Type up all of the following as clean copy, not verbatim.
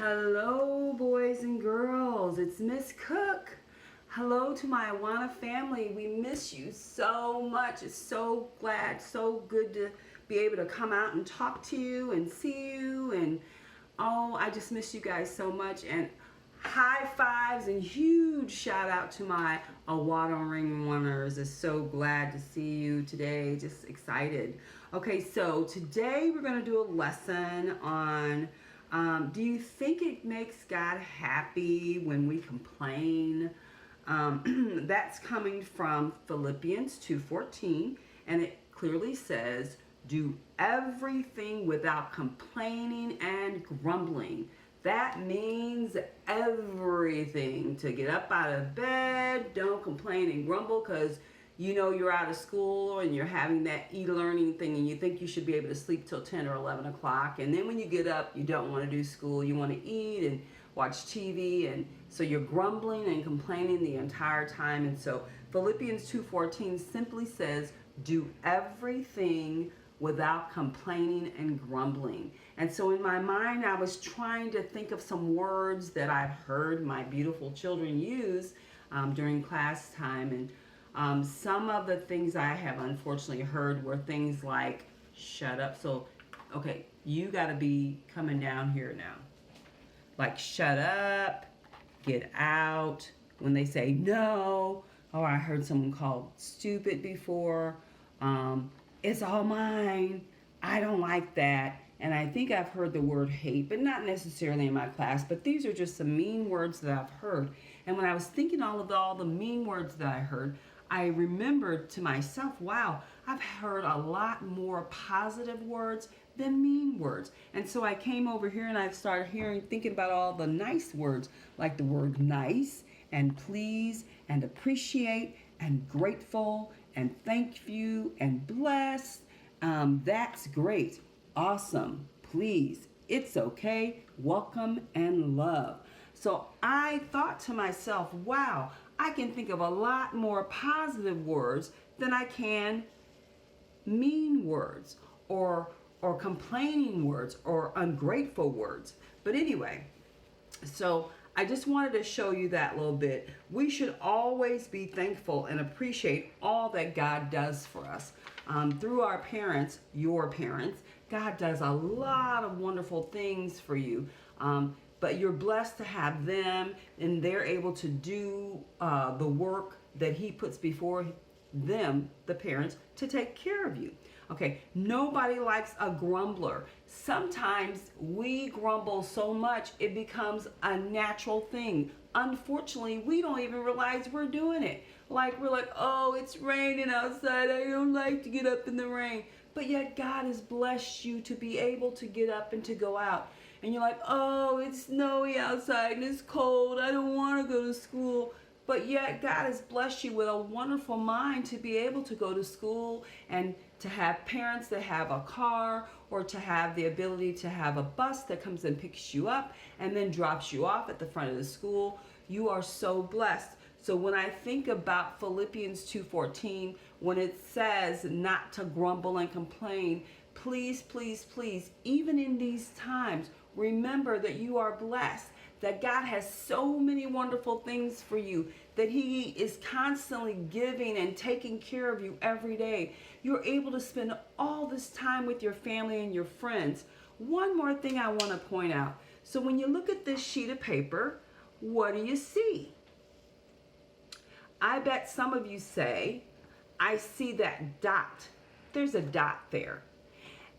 Hello, boys and girls. It's Miss Cook. Hello to my Awana family. We miss you so much. It's so good to be able to come out and talk to you and see you. And oh, I just miss you guys so much. And high fives and huge shout out to my Awana Ring Runners. Is so glad to see you today. Just excited. Okay, so today we're going to do a lesson on do you think it makes God happy when we complain? That's coming from Philippians 2:14, and it clearly says, do everything without complaining and grumbling. That means everything. To get up out of bed, don't complain and grumble because you know you're out of school and you're having that e-learning thing and you think you should be able to sleep till 10 or 11 o'clock. And then when you get up, you don't want to do school. You want to eat and watch TV. And so you're grumbling and complaining the entire time. And so Philippians 2:14 simply says, do everything without complaining and grumbling. And so in my mind, I was trying to think of some words that I've heard my beautiful children use during class time. And some of the things I have unfortunately heard were things like shut up. So, okay, you got to be coming down here now. Like shut up, get out. When they say no, or I heard someone called stupid before. It's all mine. I don't like that. And I think I've heard the word hate, but not necessarily in my class. But these are just some mean words that I've heard. And when I was thinking all the mean words that I heard, I remembered to myself, wow, I've heard a lot more positive words than mean words. And so I came over here and I started thinking about all the nice words, like the word nice and please and appreciate and grateful and thank you and blessed. That's great. Awesome. Please. It's okay. Welcome and love. So I thought to myself, wow, I can think of a lot more positive words than I can mean words or complaining words or ungrateful words. But anyway, so I just wanted to show you that little bit. We should always be thankful and appreciate all that God does for us. Through our parents, your parents, God does a lot of wonderful things for you. But you're blessed to have them and they're able to do the work that He puts before them, the parents, to take care of you. Okay, nobody likes a grumbler. Sometimes we grumble so much it becomes a natural thing. Unfortunately, we don't even realize we're doing it. Like we're like, oh, it's raining outside. I don't like to get up in the rain. But yet God has blessed you to be able to get up and to go out. And you're like, oh, it's snowy outside and it's cold. I don't want to go to school. But yet God has blessed you with a wonderful mind to be able to go to school and to have parents that have a car or to have the ability to have a bus that comes and picks you up and then drops you off at the front of the school. You are so blessed. So when I think about Philippians 2:14, when it says not to grumble and complain, please, please, please, even in these times, remember that you are blessed, that God has so many wonderful things for you, that He is constantly giving and taking care of you every day. You're able to spend all this time with your family and your friends. One more thing I want to point out. So when you look at this sheet of paper, what do you see? I bet some of you say, I see that dot. There's a dot there.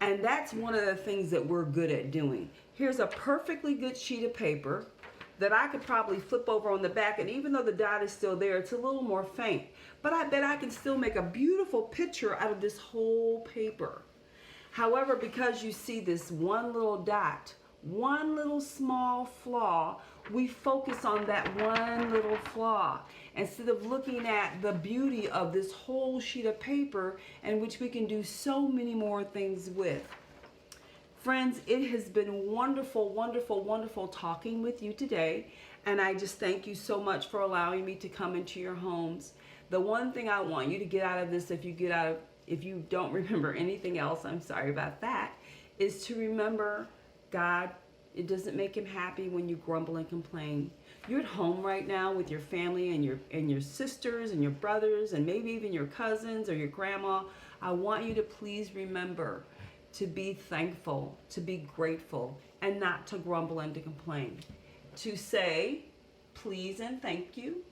And that's one of the things that we're good at doing. Here's a perfectly good sheet of paper that I could probably flip over on the back, and even though the dot is still there, it's a little more faint. But I bet I can still make a beautiful picture out of this whole paper. However, because you see this one little dot, one little small flaw, we focus on that one little flaw instead of looking at the beauty of this whole sheet of paper in which we can do so many more things with. Friends, it has been wonderful, wonderful, wonderful talking with you today, and I just thank you so much for allowing me to come into your homes. The one thing I want you to get out of this, if you don't remember anything else, I'm sorry about that, is to remember God It doesn't make him happy when you grumble and complain. You're at home right now with your family and your sisters and your brothers and maybe even your cousins or your grandma. I want you to please remember to be thankful, to be grateful, and not to grumble and to complain. To say please and thank you,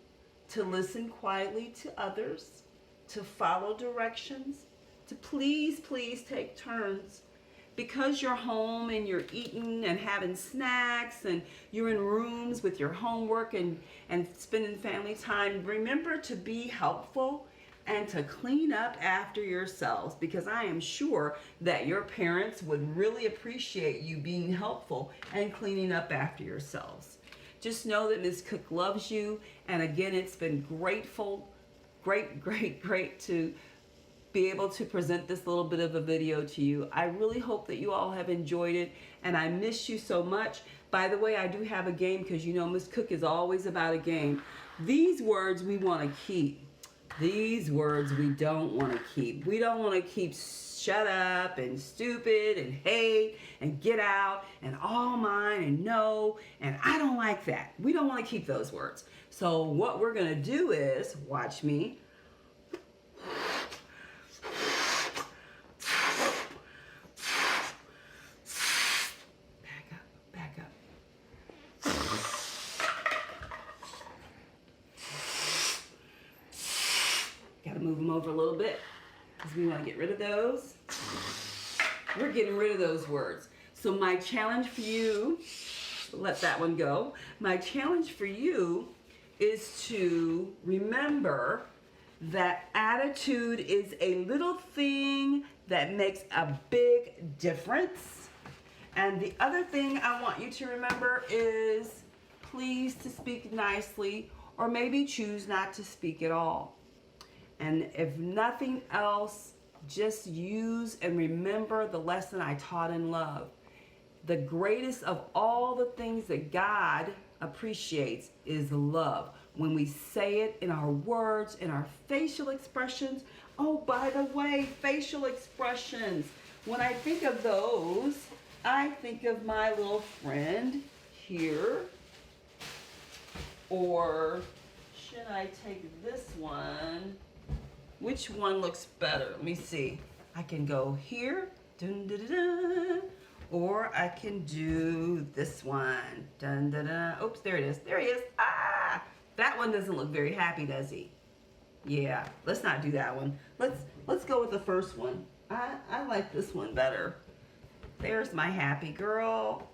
to listen quietly to others, to follow directions, to please take turns. Because you're home and you're eating and having snacks and you're in rooms with your homework and spending family time, remember to be helpful and to clean up after yourselves, because I am sure that your parents would really appreciate you being helpful and cleaning up after yourselves. Just know that Ms. Cook loves you, and again, it's been great to be able to present this little bit of a video to you. I really hope that you all have enjoyed it, and I miss you so much. By the way, I do have a game, because you know Ms. Cook is always about a game. These words we want to keep. These words we don't want to keep. We don't want to keep shut up and stupid and hate and get out and all mine and no, and I don't like that. We don't want to keep those words. So what we're going to do is, watch me. Back up. Got to move them over a little bit because we want to get rid of those. We're getting rid of those words. So my challenge for you, let that one go. My challenge for you is to remember that attitude is a little thing that makes a big difference. And the other thing I want you to remember is please to speak nicely, or maybe choose not to speak at all. And if nothing else, just use and remember the lesson I taught in love. The greatest of all the things that God appreciates is love. When we say it in our words, in our facial expressions. Oh, by the way, facial expressions. When I think of those, I think of my little friend here. Or should I take this one? Which one looks better? Let me see. I can go here, dun, dun, dun, dun, or I can do this one. Dun, dun, dun. Oops, there it is. There he is. Ah, that one doesn't look very happy, does he? Yeah, let's not do that one. Let's go with the first one. I like this one better. There's my happy girl.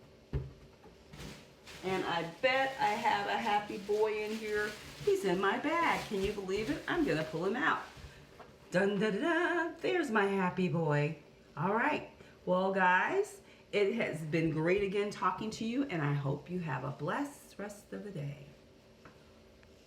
And I bet I have a happy boy in here. He's in my bag. Can you believe it? I'm gonna pull him out. Dun, da, da, da. There's my happy boy. All right. Well, guys, it has been great again talking to you, and I hope you have a blessed rest of the day.